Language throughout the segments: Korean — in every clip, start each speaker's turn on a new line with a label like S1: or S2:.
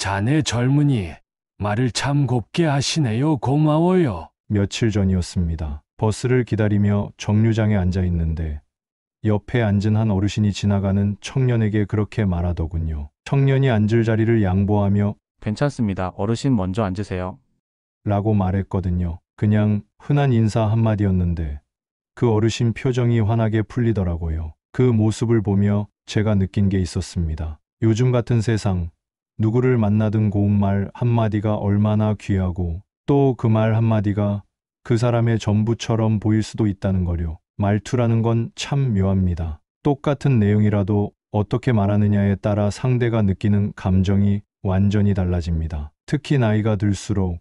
S1: 자네 젊은이, 말을 참 곱게 하시네요. 고마워요.
S2: 며칠 전이었습니다. 버스를 기다리며 정류장에 앉아 있는데 옆에 앉은 한 어르신이 지나가는 청년에게 그렇게 말하더군요. 청년이 앉을 자리를 양보하며
S3: 괜찮습니다. 어르신 먼저 앉으세요.
S2: 라고 말했거든요. 그냥 흔한 인사 한마디였는데 그 어르신 표정이 환하게 풀리더라고요. 그 모습을 보며 제가 느낀 게 있었습니다. 요즘 같은 세상, 누구를 만나든 고운 말 한마디가 얼마나 귀하고 또 그 말 한마디가 그 사람의 전부처럼 보일 수도 있다는 거요. 말투라는 건 참 묘합니다. 똑같은 내용이라도 어떻게 말하느냐에 따라 상대가 느끼는 감정이 완전히 달라집니다. 특히 나이가 들수록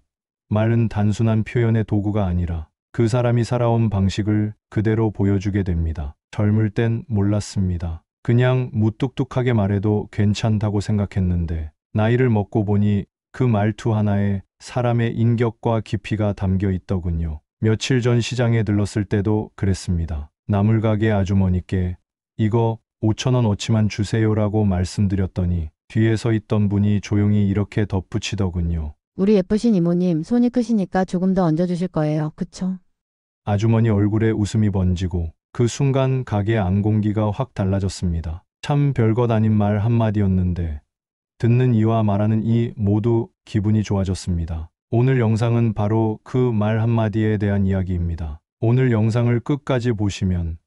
S2: 말은 단순한 표현의 도구가 아니라 그 사람이 살아온 방식을 그대로 보여주게 됩니다. 젊을 땐 몰랐습니다. 그냥 무뚝뚝하게 말해도 괜찮다고 생각했는데 나이를 먹고 보니 그 말투 하나에 사람의 인격과 깊이가 담겨 있더군요. 며칠 전 시장에 들렀을 때도 그랬습니다. 나물가게 아주머니께 이거 5,000원어치만 주세요라고 말씀드렸더니 뒤에 서 있던 분이 조용히 이렇게 덧붙이더군요.
S4: 우리 예쁘신 이모님, 손이 크시니까 조금 더 얹어주실 거예요. 그쵸?
S2: 아주머니 얼굴에 웃음이 번지고 그 순간 가게 안공기가 확 달라졌습니다. 참 별것 아닌 말 한마디였는데 듣는 이와 말하는 이 모두 기분이 좋아졌습니다. 오늘 영상은 바로 그 말 한마디에 대한 이야기입니다. 오늘 영상을 끝까지 보시면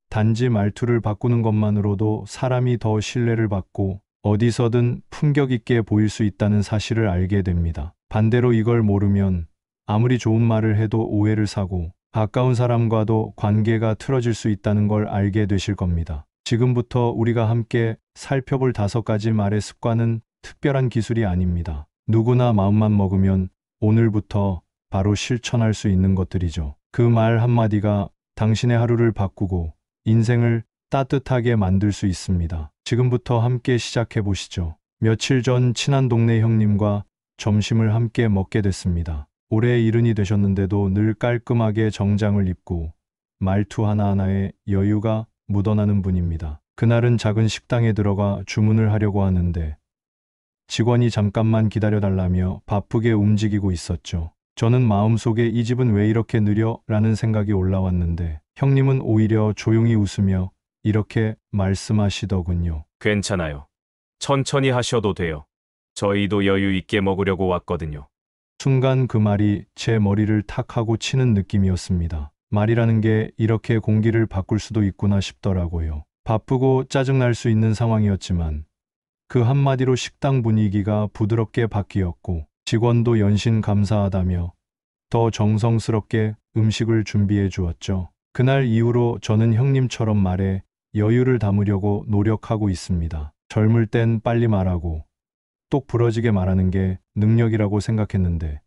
S2: 단지 말투를 바꾸는 것만으로도 사람이 더 신뢰를 받고 어디서든 품격 있게 보일 수 있다는 사실을 알게 됩니다. 반대로 이걸 모르면 아무리 좋은 말을 해도 오해를 사고 가까운 사람과도 관계가 틀어질 수 있다는 걸 알게 되실 겁니다. 지금부터 우리가 함께 살펴볼 5가지 말의 습관은 특별한 기술이 아닙니다. 누구나 마음만 먹으면 오늘부터 바로 실천할 수 있는 것들이죠. 그 말 한마디가 당신의 하루를 바꾸고 인생을 따뜻하게 만들 수 있습니다. 지금부터 함께 시작해 보시죠. 며칠 전 친한 동네 형님과 점심을 함께 먹게 됐습니다. 올해 70이 되셨는데도 늘 깔끔하게 정장을 입고 말투 하나하나에 여유가 묻어나는 분입니다. 그날은 작은 식당에 들어가 주문을 하려고 하는데 직원이 잠깐만 기다려달라며 바쁘게 움직이고 있었죠. 저는 마음속에 이 집은 왜 이렇게 느려? 라는 생각이 올라왔는데 형님은 오히려 조용히 웃으며 이렇게 말씀하시더군요.
S5: 괜찮아요. 천천히 하셔도 돼요. 저희도 여유 있게 먹으려고 왔거든요.
S2: 순간 그 말이 제 머리를 탁 하고 치는 느낌이었습니다. 말이라는 게 이렇게 공기를 바꿀 수도 있구나 싶더라고요. 바쁘고 짜증날 수 있는 상황이었지만 그 한마디로 식당 분위기가 부드럽게 바뀌었고 직원도 연신 감사하다며 더 정성스럽게 음식을 준비해 주었죠. 그날 이후로 저는 형님처럼 말에 여유를 담으려고 노력하고 있습니다. 젊을 땐 빨리 말하고 똑 부러지게 말하는 게 능력이라고 생각했는데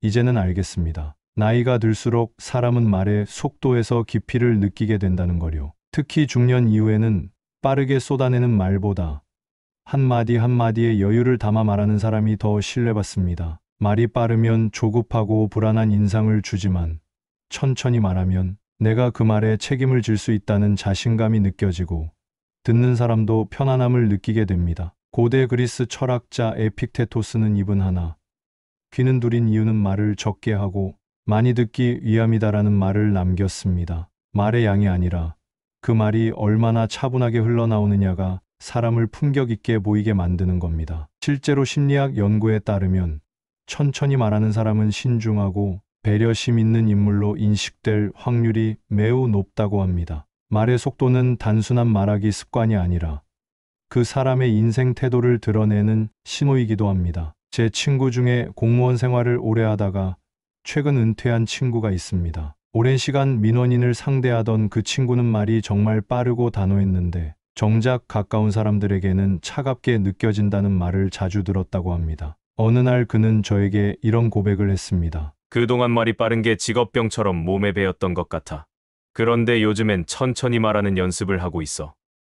S2: 이제는 알겠습니다. 나이가 들수록 사람은 말의 속도에서 깊이를 느끼게 된다는 거요. 특히 중년 이후에는 빠르게 쏟아내는 말보다 한마디 한마디에 여유를 담아 말하는 사람이 더 신뢰받습니다. 말이 빠르면 조급하고 불안한 인상을 주지만 천천히 말하면 내가 그 말에 책임을 질 수 있다는 자신감이 느껴지고 듣는 사람도 편안함을 느끼게 됩니다. 고대 그리스 철학자 에픽테토스는 입은 하나, 귀는 둘인 이유는 말을 적게 하고 많이 듣기 위함이다라는 말을 남겼습니다. 말의 양이 아니라 그 말이 얼마나 차분하게 흘러나오느냐가 사람을 품격 있게 보이게 만드는 겁니다. 실제로 심리학 연구에 따르면 천천히 말하는 사람은 신중하고 배려심 있는 인물로 인식될 확률이 매우 높다고 합니다. 말의 속도는 단순한 말하기 습관이 아니라 그 사람의 인생 태도를 드러내는 신호이기도 합니다. 제 친구 중에 공무원 생활을 오래 하다가 최근 은퇴한 친구가 있습니다. 오랜 시간 민원인을 상대하던 그 친구는 말이 정말 빠르고 단호했는데 정작 가까운 사람들에게는 차갑게 느껴진다는 말을 자주 들었다고 합니다. 어느 날 그는 저에게 이런 고백을 했습니다.
S5: 그동안 말이 빠른 게 직업병처럼 몸에 배었던 것 같아. 그런데 요즘엔 천천히 말하는 연습을 하고 있어.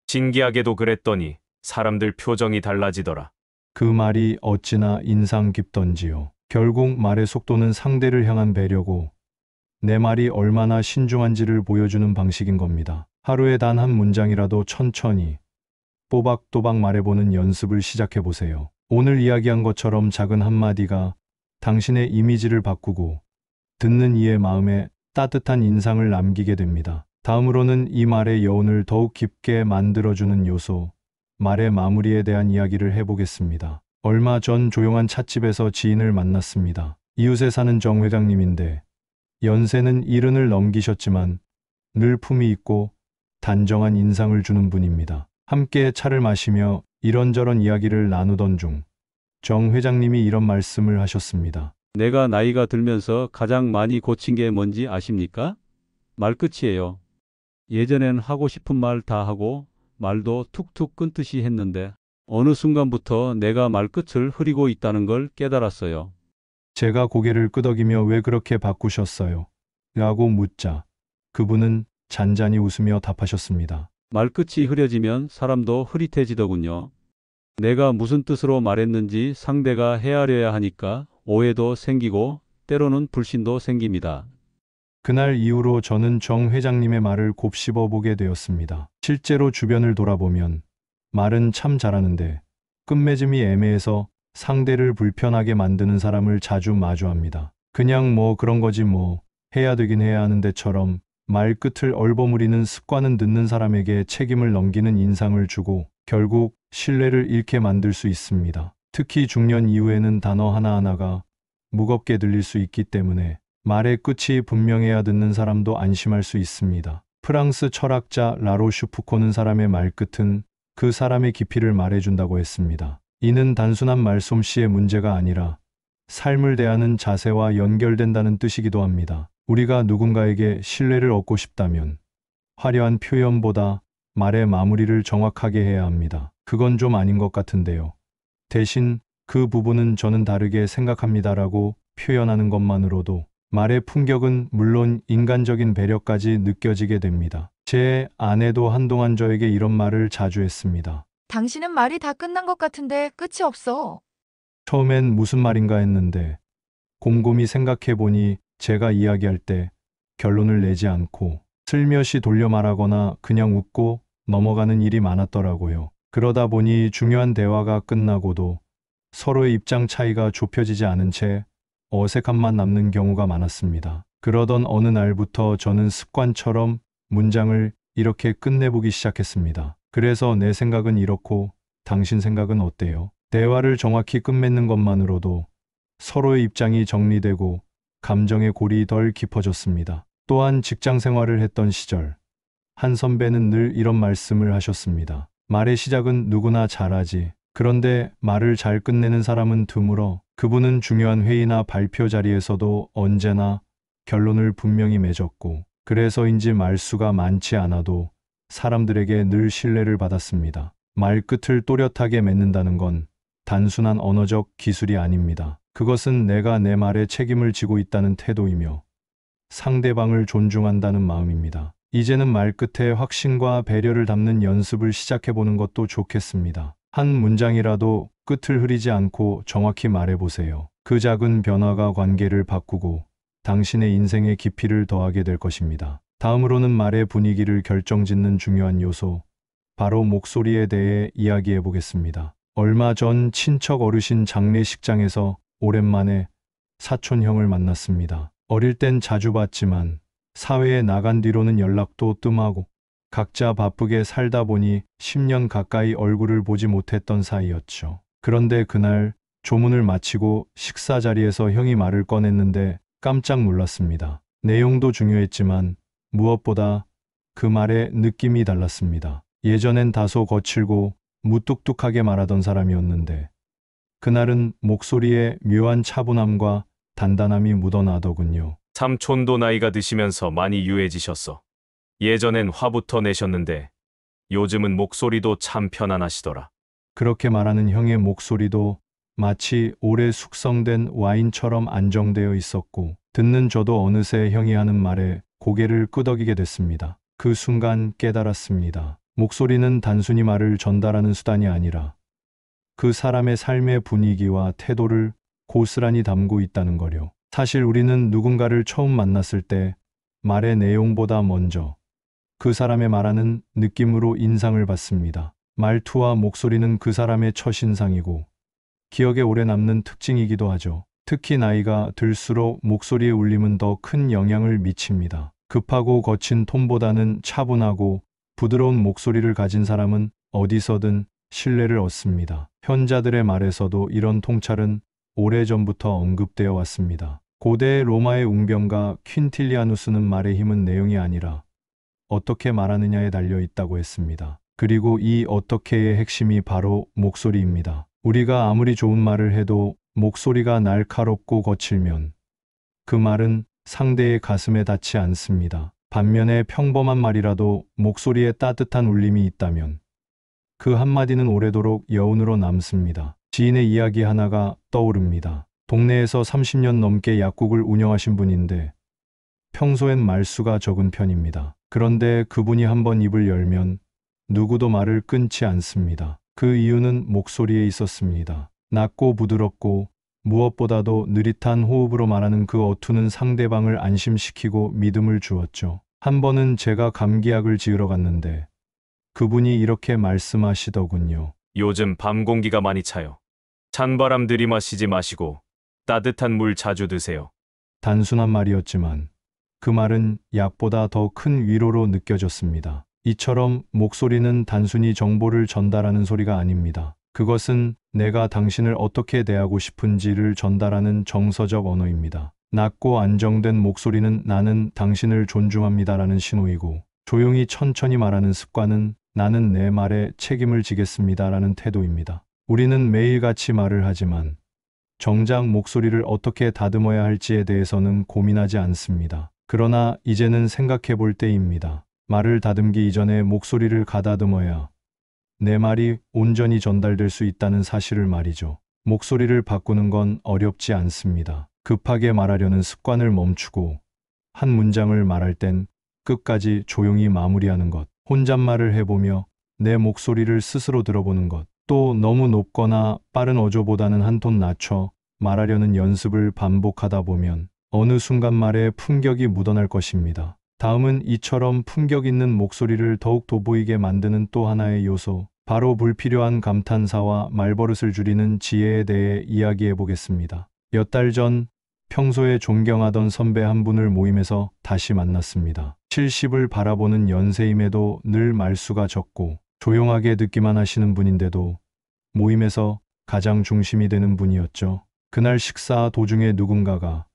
S5: 신기하게도 그랬더니 사람들 표정이 달라지더라.
S2: 그 말이 어찌나 인상 깊던지요. 결국 말의 속도는 상대를 향한 배려고 내 말이 얼마나 신중한지를 보여주는 방식인 겁니다. 하루에 단 한 문장이라도 천천히 또박또박 말해보는 연습을 시작해보세요. 오늘 이야기한 것처럼 작은 한마디가 당신의 이미지를 바꾸고 듣는 이의 마음에 따뜻한 인상을 남기게 됩니다. 다음으로는 이 말의 여운을 더욱 깊게 만들어주는 요소, 말의 마무리에 대한 이야기를 해보겠습니다. 얼마 전 조용한 찻집에서 지인을 만났습니다. 이웃에 사는 정 회장님인데 연세는 70을 넘기셨지만 늘 품이 있고 단정한 인상을 주는 분입니다. 함께 차를 마시며 이런저런 이야기를 나누던 중 정 회장님이 이런 말씀을 하셨습니다.
S6: 내가 나이가 들면서 가장 많이 고친 게 뭔지 아십니까? 말끝이에요. 예전엔 하고 싶은 말 다 하고 말도 툭툭 끊듯이 했는데 어느 순간부터 내가 말끝을 흐리고 있다는 걸 깨달았어요.
S2: 제가 고개를 끄덕이며 왜 그렇게 바꾸셨어요? 라고 묻자 그분은 잔잔히 웃으며 답하셨습니다.
S6: 말끝이 흐려지면 사람도 흐릿해지더군요. 내가 무슨 뜻으로 말했는지 상대가 헤아려야 하니까 오해도 생기고 때로는 불신도 생깁니다.
S2: 그날 이후로 저는 정 회장님의 말을 곱씹어 보게 되었습니다. 실제로 주변을 돌아보면 말은 참 잘하는데 끝맺음이 애매해서 상대를 불편하게 만드는 사람을 자주 마주합니다. 그냥 뭐 그런 거지 뭐 해야 되긴 해야 하는데처럼 말끝을 얼버무리는 습관은 듣는 사람에게 책임을 넘기는 인상을 주고 결국 신뢰를 잃게 만들 수 있습니다. 특히 중년 이후에는 단어 하나하나가 무겁게 들릴 수 있기 때문에 말의 끝이 분명해야 듣는 사람도 안심할 수 있습니다. 프랑스 철학자 라로슈프코는 사람의 말끝은 그 사람의 깊이를 말해준다고 했습니다. 이는 단순한 말솜씨의 문제가 아니라 삶을 대하는 자세와 연결된다는 뜻이기도 합니다. 우리가 누군가에게 신뢰를 얻고 싶다면 화려한 표현보다 말의 마무리를 정확하게 해야 합니다. 그건 좀 아닌 것 같은데요. 대신 그 부분은 저는 다르게 생각합니다라고 표현하는 것만으로도 말의 품격은 물론 인간적인 배려까지 느껴지게 됩니다. 제 아내도 한동안 저에게 이런 말을 자주 했습니다.
S7: 당신은 말이 다 끝난 것 같은데 끝이 없어.
S2: 처음엔 무슨 말인가 했는데 곰곰이 생각해 보니 제가 이야기할 때 결론을 내지 않고 슬며시 돌려 말하거나 그냥 웃고 넘어가는 일이 많았더라고요. 그러다 보니 중요한 대화가 끝나고도 서로의 입장 차이가 좁혀지지 않은 채 어색함만 남는 경우가 많았습니다. 그러던 어느 날부터 저는 습관처럼 문장을 이렇게 끝내보기 시작했습니다. 그래서 내 생각은 이렇고 당신 생각은 어때요? 대화를 정확히 끝맺는 것만으로도 서로의 입장이 정리되고 감정의 골이 덜 깊어졌습니다. 또한 직장 생활을 했던 시절 한 선배는 늘 이런 말씀을 하셨습니다. 말의 시작은 누구나 잘하지. 그런데 말을 잘 끝내는 사람은 드물어. 그분은 중요한 회의나 발표 자리에서도 언제나 결론을 분명히 맺었고 그래서인지 말수가 많지 않아도 사람들에게 늘 신뢰를 받았습니다. 말끝을 또렷하게 맺는다는 건 단순한 언어적 기술이 아닙니다. 그것은 내가 내 말에 책임을 지고 있다는 태도이며 상대방을 존중한다는 마음입니다. 이제는 말끝에 확신과 배려를 담는 연습을 시작해보는 것도 좋겠습니다. 한 문장이라도 끝을 흐리지 않고 정확히 말해보세요. 그 작은 변화가 관계를 바꾸고 당신의 인생의 깊이를 더하게 될 것입니다. 다음으로는 말의 분위기를 결정짓는 중요한 요소, 바로 목소리에 대해 이야기해 보겠습니다. 얼마 전 친척 어르신 장례식장에서 오랜만에 사촌형을 만났습니다. 어릴 땐 자주 봤지만 사회에 나간 뒤로는 연락도 뜸하고 각자 바쁘게 살다 보니 10년 가까이 얼굴을 보지 못했던 사이였죠. 그런데 그날 조문을 마치고 식사 자리에서 형이 말을 꺼냈는데 깜짝 놀랐습니다. 내용도 중요했지만 무엇보다 그 말의 느낌이 달랐습니다. 예전엔 다소 거칠고 무뚝뚝하게 말하던 사람이었는데 그날은 목소리에 묘한 차분함과 단단함이 묻어나더군요.
S5: 삼촌도 나이가 드시면서 많이 유해지셨어. 예전엔 화부터 내셨는데 요즘은 목소리도 참 편안하시더라.
S2: 그렇게 말하는 형의 목소리도 마치 오래 숙성된 와인처럼 안정되어 있었고 듣는 저도 어느새 형이 하는 말에 고개를 끄덕이게 됐습니다. 그 순간 깨달았습니다. 목소리는 단순히 말을 전달하는 수단이 아니라 그 사람의 삶의 분위기와 태도를 고스란히 담고 있다는 거요. 사실 우리는 누군가를 처음 만났을 때 말의 내용보다 먼저 그 사람의 말하는 느낌으로 인상을 받습니다. 말투와 목소리는 그 사람의 첫인상이고 기억에 오래 남는 특징이기도 하죠. 특히 나이가 들수록 목소리의 울림은 더 큰 영향을 미칩니다. 급하고 거친 톤보다는 차분하고 부드러운 목소리를 가진 사람은 어디서든 신뢰를 얻습니다. 현자들의 말에서도 이런 통찰은 오래전부터 언급되어 왔습니다. 고대 로마의 웅변가 퀸틸리아누스는 말의 힘은 내용이 아니라 어떻게 말하느냐에 달려 있다고 했습니다. 그리고 이 어떻게의 핵심이 바로 목소리입니다. 우리가 아무리 좋은 말을 해도 목소리가 날카롭고 거칠면 그 말은 상대의 가슴에 닿지 않습니다. 반면에 평범한 말이라도 목소리에 따뜻한 울림이 있다면 그 한마디는 오래도록 여운으로 남습니다. 지인의 이야기 하나가 떠오릅니다. 동네에서 30년 넘게 약국을 운영하신 분인데 평소엔 말수가 적은 편입니다. 그런데 그분이 한번 입을 열면 누구도 말을 끊지 않습니다. 그 이유는 목소리에 있었습니다. 낮고 부드럽고 무엇보다도 느릿한 호흡으로 말하는 그 어투는 상대방을 안심시키고 믿음을 주었죠. 한 번은 제가 감기약을 지으러 갔는데 그분이 이렇게 말씀하시더군요.
S5: 요즘 밤 공기가 많이 차요. 찬바람 들이마시지 마시고 따뜻한 물 자주 드세요.
S2: 단순한 말이었지만 그 말은 약보다 더 큰 위로로 느껴졌습니다. 이처럼 목소리는 단순히 정보를 전달하는 소리가 아닙니다. 그것은 내가 당신을 어떻게 대하고 싶은지를 전달하는 정서적 언어입니다. 낮고 안정된 목소리는 나는 당신을 존중합니다라는 신호이고, 조용히 천천히 말하는 습관은 나는 내 말에 책임을 지겠습니다라는 태도입니다. 우리는 매일같이 말을 하지만 정작 목소리를 어떻게 다듬어야 할지에 대해서는 고민하지 않습니다. 그러나 이제는 생각해 볼 때입니다. 말을 다듬기 이전에 목소리를 가다듬어야 내 말이 온전히 전달될 수 있다는 사실을 말이죠. 목소리를 바꾸는 건 어렵지 않습니다. 급하게 말하려는 습관을 멈추고 한 문장을 말할 땐 끝까지 조용히 마무리하는 것, 혼잣말을 해보며 내 목소리를 스스로 들어보는 것, 또 너무 높거나 빠른 어조보다는 한 톤 낮춰 말하려는 연습을 반복하다 보면 어느 순간 말에 품격이 묻어날 것입니다. 다음은 이처럼 품격 있는 목소리를 더욱 돋보이게 만드는 또 하나의 요소, 바로 불필요한 감탄사와 말버릇을 줄이는 지혜에 대해 이야기해 보겠습니다. 몇 달 전 평소에 존경하던 선배 한 분을 모임에서 다시 만났습니다. 70을 바라보는 연세임에도 늘 말수가 적고 조용하게 듣기만 하시는 분인데도 모임에서 가장 중심이 되는 분이었죠. 그날 식사 도중에 누군가가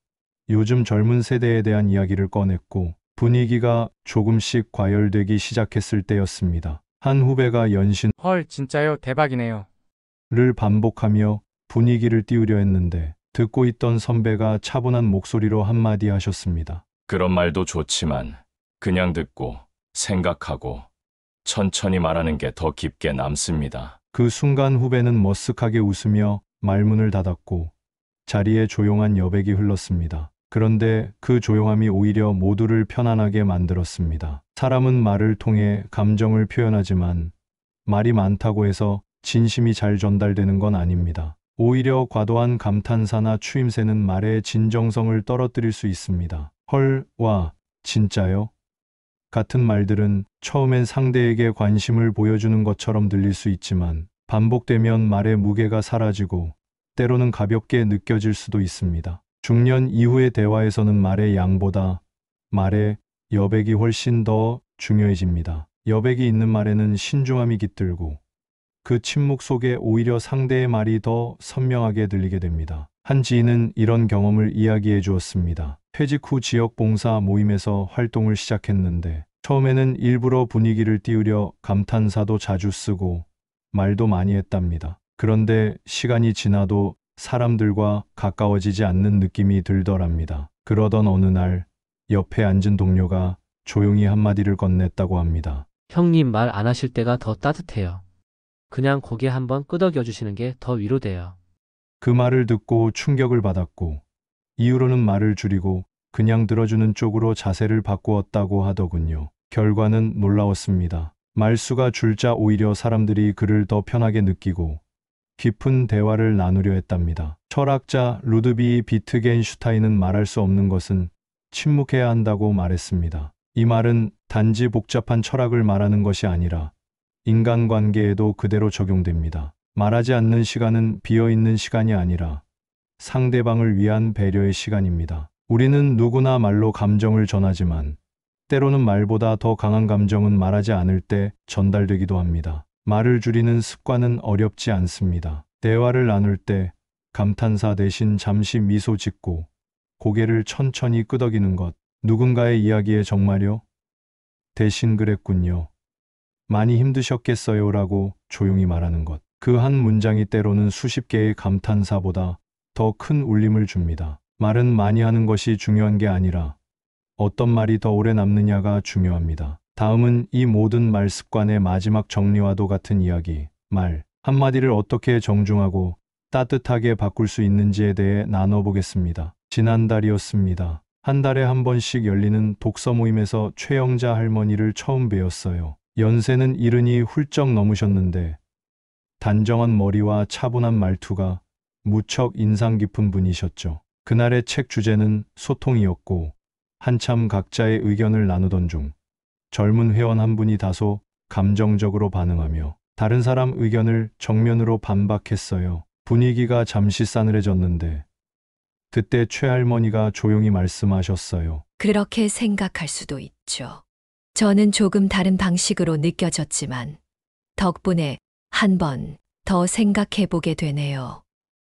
S2: 요즘 젊은 세대에 대한 이야기를 꺼냈고 분위기가 조금씩 과열되기 시작했을 때였습니다. 한 후배가 연신
S8: 헐, 진짜요? 대박이네요.
S2: 를 반복하며 분위기를 띄우려 했는데 듣고 있던 선배가 차분한 목소리로 한마디 하셨습니다.
S9: 그런 말도 좋지만 그냥 듣고 생각하고 천천히 말하는 게 더 깊게 남습니다.
S2: 그 순간 후배는 머쓱하게 웃으며 말문을 닫았고 자리에 조용한 여백이 흘렀습니다. 그런데 그 조용함이 오히려 모두를 편안하게 만들었습니다. 사람은 말을 통해 감정을 표현하지만 말이 많다고 해서 진심이 잘 전달되는 건 아닙니다. 오히려 과도한 감탄사나 추임새는 말의 진정성을 떨어뜨릴 수 있습니다. 헐, 와, 진짜요? 같은 말들은 처음엔 상대에게 관심을 보여주는 것처럼 들릴 수 있지만 반복되면 말의 무게가 사라지고 때로는 가볍게 느껴질 수도 있습니다. 중년 이후의 대화에서는 말의 양보다 말의 여백이 훨씬 더 중요해집니다. 여백이 있는 말에는 신중함이 깃들고 그 침묵 속에 오히려 상대의 말이 더 선명하게 들리게 됩니다. 한 지인은 이런 경험을 이야기해 주었습니다. 퇴직 후 지역 봉사 모임에서 활동을 시작했는데 처음에는 일부러 분위기를 띄우려 감탄사도 자주 쓰고 말도 많이 했답니다. 그런데 시간이 지나도 사람들과 가까워지지 않는 느낌이 들더랍니다. 그러던 어느 날 옆에 앉은 동료가 조용히 한마디를 건넸다고 합니다.
S10: 형님 말 안 하실 때가 더 따뜻해요. 그냥 고개 한번 끄덕여 주시는 게 더 위로돼요.
S2: 그 말을 듣고 충격을 받았고 이후로는 말을 줄이고 그냥 들어주는 쪽으로 자세를 바꾸었다고 하더군요. 결과는 놀라웠습니다. 말수가 줄자 오히려 사람들이 그를 더 편하게 느끼고 깊은 대화를 나누려 했답니다. 철학자 루드비 비트겐슈타인은 말할 수 없는 것은 침묵해야 한다고 말했습니다. 이 말은 단지 복잡한 철학을 말하는 것이 아니라 인간관계에도 그대로 적용됩니다. 말하지 않는 시간은 비어 있는 시간이 아니라 상대방을 위한 배려의 시간입니다. 우리는 누구나 말로 감정을 전하지만 때로는 말보다 더 강한 감정은 말하지 않을 때 전달되기도 합니다. 말을 줄이는 습관은 어렵지 않습니다. 대화를 나눌 때 감탄사 대신 잠시 미소 짓고 고개를 천천히 끄덕이는 것. 누군가의 이야기에 정말요? 대신 그랬군요. 많이 힘드셨겠어요 라고 조용히 말하는 것. 그 한 문장이 때로는 수십 개의 감탄사보다 더 큰 울림을 줍니다. 말은 많이 하는 것이 중요한 게 아니라 어떤 말이 더 오래 남느냐가 중요합니다. 다음은 이 모든 말 습관의 마지막 정리와도 같은 이야기. 말 한마디를 어떻게 정중하고 따뜻하게 바꿀 수 있는지에 대해 나눠보겠습니다. 지난달이었습니다. 한 달에 한 번씩 열리는 독서 모임에서 최영자 할머니를 처음 뵈었어요. 연세는 70이 훌쩍 넘으셨는데 단정한 머리와 차분한 말투가 무척 인상 깊은 분이셨죠. 그날의 책 주제는 소통이었고 한참 각자의 의견을 나누던 중 젊은 회원 한 분이 다소 감정적으로 반응하며 다른 사람 의견을 정면으로 반박했어요. 분위기가 잠시 싸늘해졌는데 그때 최할머니가 조용히 말씀하셨어요.
S11: 그렇게 생각할 수도 있죠. 저는 조금 다른 방식으로 느껴졌지만 덕분에 한 번 더 생각해 보게 되네요.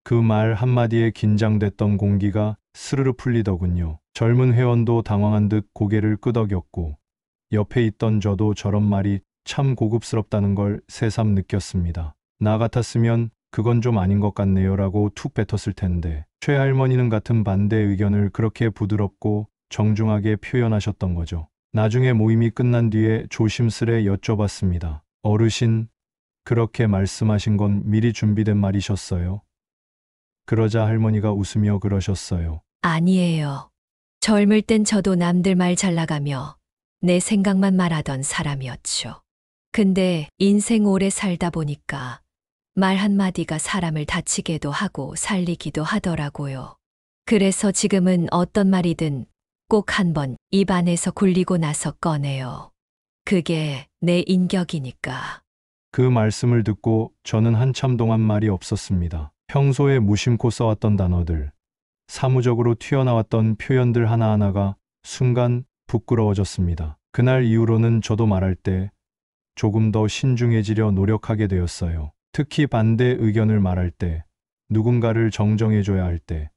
S2: 그 말 한마디에 긴장됐던 공기가 스르르 풀리더군요. 젊은 회원도 당황한 듯 고개를 끄덕였고 옆에 있던 저도 저런 말이 참 고급스럽다는 걸 새삼 느꼈습니다. 나 같았으면 그건 좀 아닌 것 같네요 라고 툭 뱉었을 텐데 최할머니는 같은 반대 의견을 그렇게 부드럽고 정중하게 표현하셨던 거죠. 나중에 모임이 끝난 뒤에 조심스레 여쭤봤습니다. 어르신, 그렇게 말씀하신 건 미리 준비된 말이셨어요? 그러자 할머니가 웃으며 그러셨어요.
S11: 아니에요. 젊을 땐 저도 남들 말 잘 나가며 내 생각만 말하던 사람이었죠. 근데 인생 오래 살다 보니까 말 한마디가 사람을 다치게도 하고 살리기도 하더라고요. 그래서 지금은 어떤 말이든 꼭 한번 입 안에서 굴리고 나서 꺼내요. 그게 내 인격이니까.
S2: 그 말씀을 듣고 저는 한참 동안 말이 없었습니다. 평소에 무심코 써왔던 단어들, 사무적으로 튀어나왔던 표현들 하나하나가 순간 부끄러워졌습니다. 그날 이후로는 저도 말할 때 조금 더 신중해지려 노력하게 되었어요. 특히 반대 의견을 말할 때, 누군가를 정정해줘야 할 때,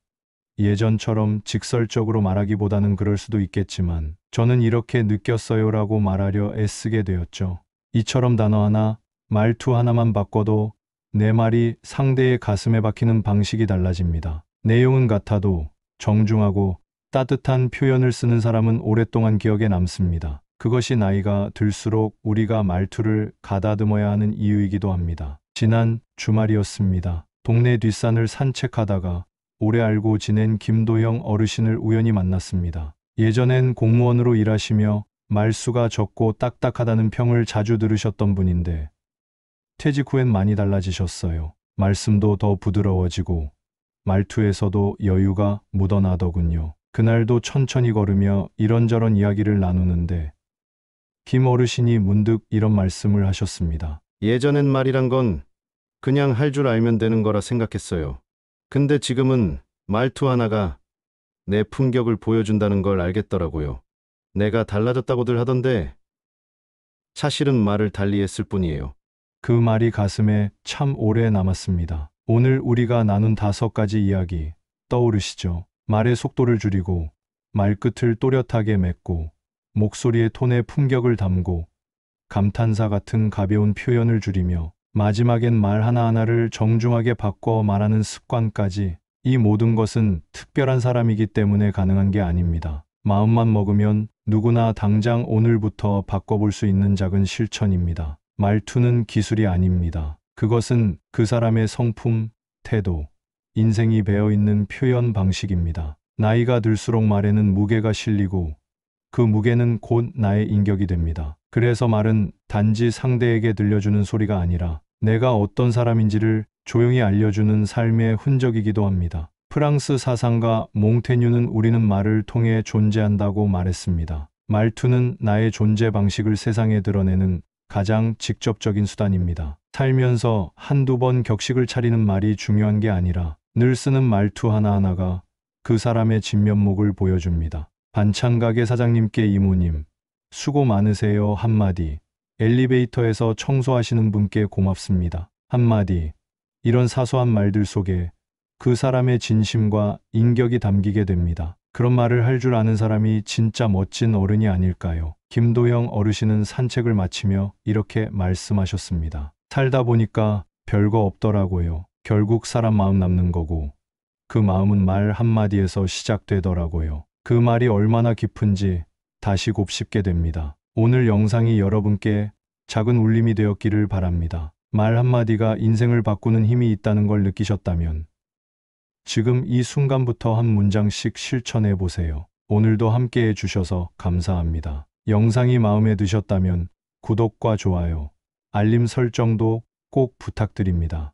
S2: 예전처럼 직설적으로 말하기보다는 그럴 수도 있겠지만 저는 이렇게 느꼈어요라고 말하려 애쓰게 되었죠. 이처럼 단어 하나, 말투 하나만 바꿔도 내 말이 상대의 가슴에 박히는 방식이 달라집니다. 내용은 같아도 정중하고 따뜻한 표현을 쓰는 사람은 오랫동안 기억에 남습니다. 그것이 나이가 들수록 우리가 말투를 가다듬어야 하는 이유이기도 합니다. 지난 주말이었습니다. 동네 뒷산을 산책하다가 오래 알고 지낸 김도영 어르신을 우연히 만났습니다. 예전엔 공무원으로 일하시며 말수가 적고 딱딱하다는 평을 자주 들으셨던 분인데 퇴직 후엔 많이 달라지셨어요. 말씀도 더 부드러워지고 말투에서도 여유가 묻어나더군요. 그날도 천천히 걸으며 이런저런 이야기를 나누는데 김 어르신이 문득 이런 말씀을 하셨습니다.
S12: 예전엔 말이란 건 그냥 할 줄 알면 되는 거라 생각했어요. 근데 지금은 말투 하나가 내 품격을 보여준다는 걸 알겠더라고요. 내가 달라졌다고들 하던데 사실은 말을 달리 했을 뿐이에요.
S2: 그 말이 가슴에 참 오래 남았습니다. 오늘 우리가 나눈 5가지 이야기 떠오르시죠? 말의 속도를 줄이고 말끝을 또렷하게 맺고 목소리의 톤에 품격을 담고 감탄사 같은 가벼운 표현을 줄이며 마지막엔 말 하나하나를 정중하게 바꿔 말하는 습관까지 이 모든 것은 특별한 사람이기 때문에 가능한 게 아닙니다. 마음만 먹으면 누구나 당장 오늘부터 바꿔볼 수 있는 작은 실천입니다. 말투는 기술이 아닙니다. 그것은 그 사람의 성품, 태도, 인생이 배어있는 표현 방식입니다. 나이가 들수록 말에는 무게가 실리고 그 무게는 곧 나의 인격이 됩니다. 그래서 말은 단지 상대에게 들려주는 소리가 아니라 내가 어떤 사람인지를 조용히 알려주는 삶의 흔적이기도 합니다. 프랑스 사상가 몽테뉴는 우리는 말을 통해 존재한다고 말했습니다. 말투는 나의 존재 방식을 세상에 드러내는 가장 직접적인 수단입니다. 살면서 한두 번 격식을 차리는 말이 중요한 게 아니라 늘 쓰는 말투 하나하나가 그 사람의 진면목을 보여줍니다. 반찬 가게 사장님께 이모님, 수고 많으세요 한마디, 엘리베이터에서 청소하시는 분께 고맙습니다 한마디, 이런 사소한 말들 속에 그 사람의 진심과 인격이 담기게 됩니다. 그런 말을 할 줄 아는 사람이 진짜 멋진 어른이 아닐까요? 김도영 어르신은 산책을 마치며 이렇게 말씀하셨습니다. 살다 보니까 별거 없더라고요. 결국 사람 마음 남는 거고 그 마음은 말 한마디에서 시작되더라고요. 그 말이 얼마나 깊은지 다시 곱씹게 됩니다. 오늘 영상이 여러분께 작은 울림이 되었기를 바랍니다. 말 한마디가 인생을 바꾸는 힘이 있다는 걸 느끼셨다면 지금 이 순간부터 한 문장씩 실천해 보세요. 오늘도 함께 해주셔서 감사합니다. 영상이 마음에 드셨다면 구독과 좋아요, 알림 설정도 꼭 부탁드립니다.